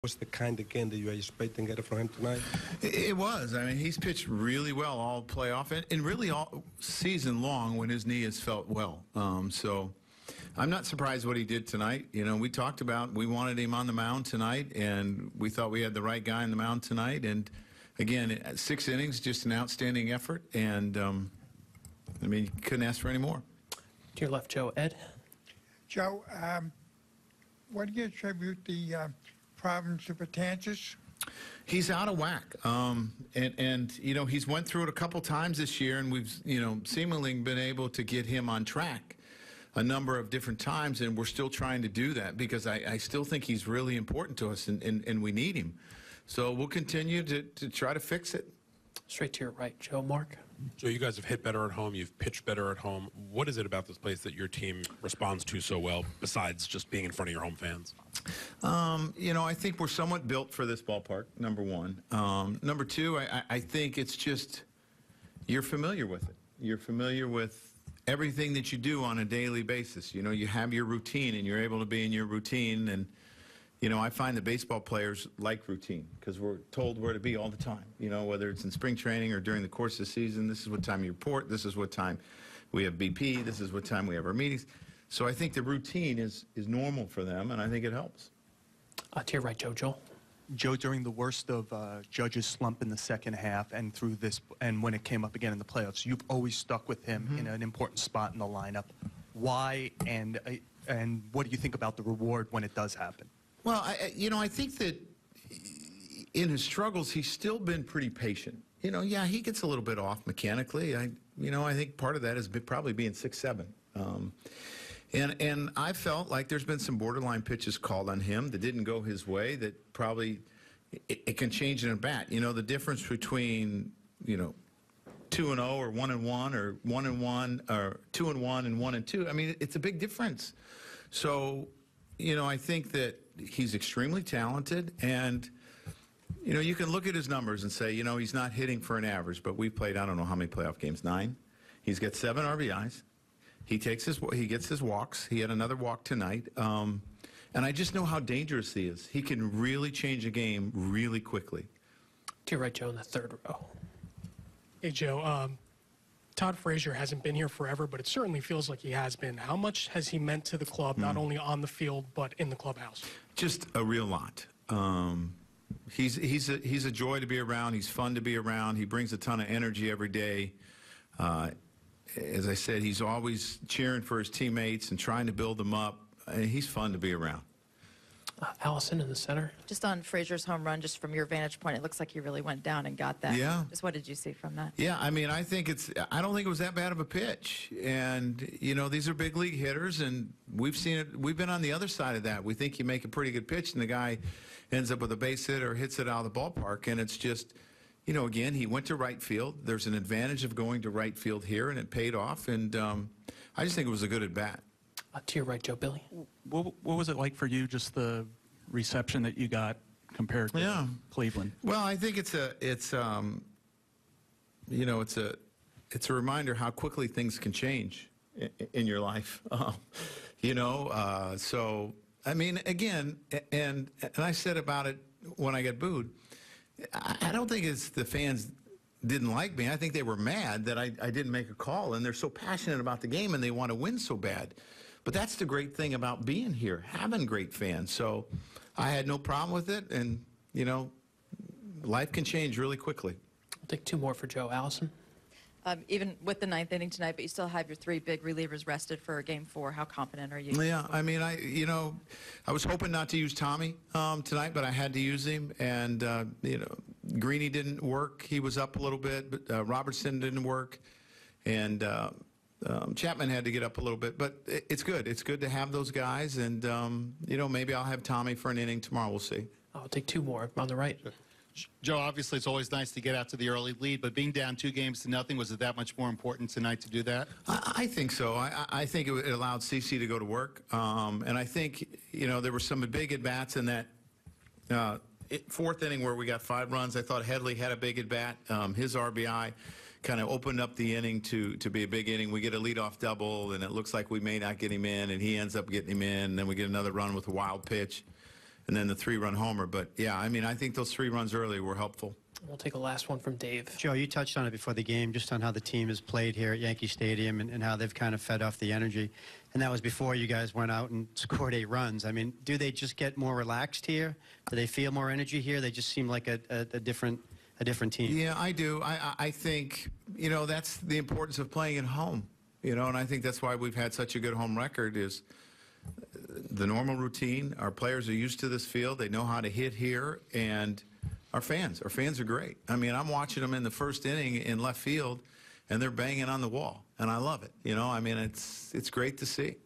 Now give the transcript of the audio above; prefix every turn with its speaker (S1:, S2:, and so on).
S1: Was the kind of game that you were expecting to get from him tonight?
S2: It was. I mean, he's pitched really well all playoff and really all season long when his knee has felt well. So I'm not surprised what he did tonight. You know, we talked about we wanted him on the mound tonight, and we thought we had the right guy on the mound tonight. And again, 6 innings, just an outstanding effort. And I mean, you couldn't ask for any more.
S3: To your left, Joe. Ed?
S4: Joe, what do you attribute the problems to Betances?
S2: He's out of whack, and you know, he's went through it a couple times this year, and we've, you know, seemingly been able to get him on track a number of different times, and we're still trying to do that because I still think he's really important to us, and we need him. So we'll continue to try to fix it.
S3: Straight to your right, Joe. Mark?
S5: Joe, you guys have hit better at home. You've pitched better at home. What is it about this place that your team responds to so well, besides just being in front of your home fans?
S2: You know, I think we're somewhat built for this ballpark, number one. Number two, I think it's just you're familiar with it. You're familiar with everything that you do on a daily basis. You know, you have your routine, and you're able to be in your routine. And, you know, I find the baseball players like routine because we're told where to be all the time. You know, whether it's in spring training or during the course of the season, this is what time you report, this is what time we have BP, this is what time we have our meetings. So I think the routine is normal for them, and I think it helps.
S3: To your right, Joe. Joel?
S6: Joe, during the worst of Judge's slump in the second half and through this, and when it came up again in the playoffs, you've always stuck with him in an important spot in the lineup. Why, and what do you think about the reward when it does happen?
S2: Well, you know, I think that in his struggles, he's still been pretty patient. You know, yeah, he gets a little bit off mechanically. You know, I think part of that is probably being 6'7". And I felt like there's been some borderline pitches called on him that didn't go his way that probably it can change in a bat. You know, the difference between, you know, 2-0 or 1-1 or 1-1 or 2-1 and 1-2. I mean, it's a big difference. So, you know, I think that he's extremely talented, and, you know, you can look at his numbers and say, you know, he's not hitting for an average, but we've played, I don't know how many playoff games, 9. He's got 7 RBIs. He gets his walks. He had another walk tonight. And I just know how dangerous he is. He can really change a game really quickly.
S3: To your right, Joe, in the third row.
S7: Hey, Joe. Todd Frazier hasn't been here forever, but it certainly feels like he has been. How much has he meant to the club, not only on the field, but in the clubhouse?
S2: Just a real lot. He's a joy to be around. He's fun to be around. He brings a ton of energy every day. As I said, he's always cheering for his teammates and trying to build them up. He's fun to be around.
S3: Allison in the center.
S8: Just on Frazier's home run, just from your vantage point, it looks like he really went down and got that.
S2: Yeah.
S8: Just what did you see from that?
S2: Yeah, I mean, I don't think it was that bad of a pitch. And, you know, these are big league hitters, and we've seen it. We've been on the other side of that. We think you make a pretty good pitch, and the guy ends up with a base hit or hits it out of the ballpark. And it's just, you know, again, he went to right field. There's an advantage of going to right field here, and it paid off. And I just think it was a good at-bat.
S3: To your right, Joe. Billy?
S6: What was it like for you, just the reception that you got compared to Cleveland?
S2: Well, I think it's you know, it's a reminder how quickly things can change in your life. You know, so I mean, again, and I said about it when I got booed. I don't think it's the fans didn't like me. I think they were mad that I didn't make a call, and they're so passionate about the game and they want to win so bad. But that's the great thing about being here, having great fans. So I had no problem with it, and, you know, life can change really quickly.
S3: I'll take 2 more for Joe. Allison?
S8: Even with the 9th inning tonight, but you still have your 3 big relievers rested for Game 4. How confident are you?
S2: Yeah, I mean, you know, I was hoping not to use Tommy tonight, but I had to use him. And, you know, Greeny didn't work. He was up a little bit, but Robertson didn't work. And Chapman had to get up a little bit. But it's good. It's good to have those guys. And, you know, maybe I'll have Tommy for an inning tomorrow. We'll see.
S3: I'll take 2 more on the right.
S9: Joe, obviously it's always nice to get out to the early lead, but being down 2-0, was it that much more important tonight to do that?
S2: I think so. I think it allowed CC to go to work. And I think, you know, there were some big at-bats in that 4th inning where we got 5 runs. I thought Headley had a big at-bat. His RBI kind of opened up the inning to be a big inning. We get a leadoff double, and it looks like we may not get him in, and he ends up getting him in. And then we get another run with a wild pitch. and then the 3-run homer. But, yeah, I mean, I think those 3 runs early were helpful.
S3: We'll take a last one from Dave.
S10: Joe, you touched on it before the game, just on how the team has played here at Yankee Stadium and how they've kind of fed off the energy. And that was before you guys went out and scored 8 runs. I mean, do they just get more relaxed here? Do they feel more energy here? They just seem like a different team.
S2: Yeah, I do. I think, you know, that's the importance of playing at home. You know, and I think that's why we've had such a good home record is the normal routine. Our players are used to this field. They know how to hit here. And our fans are great. I mean, I'm watching them in the first inning in left field, and they're banging on the wall, and I love it. You know, I mean, it's great to see.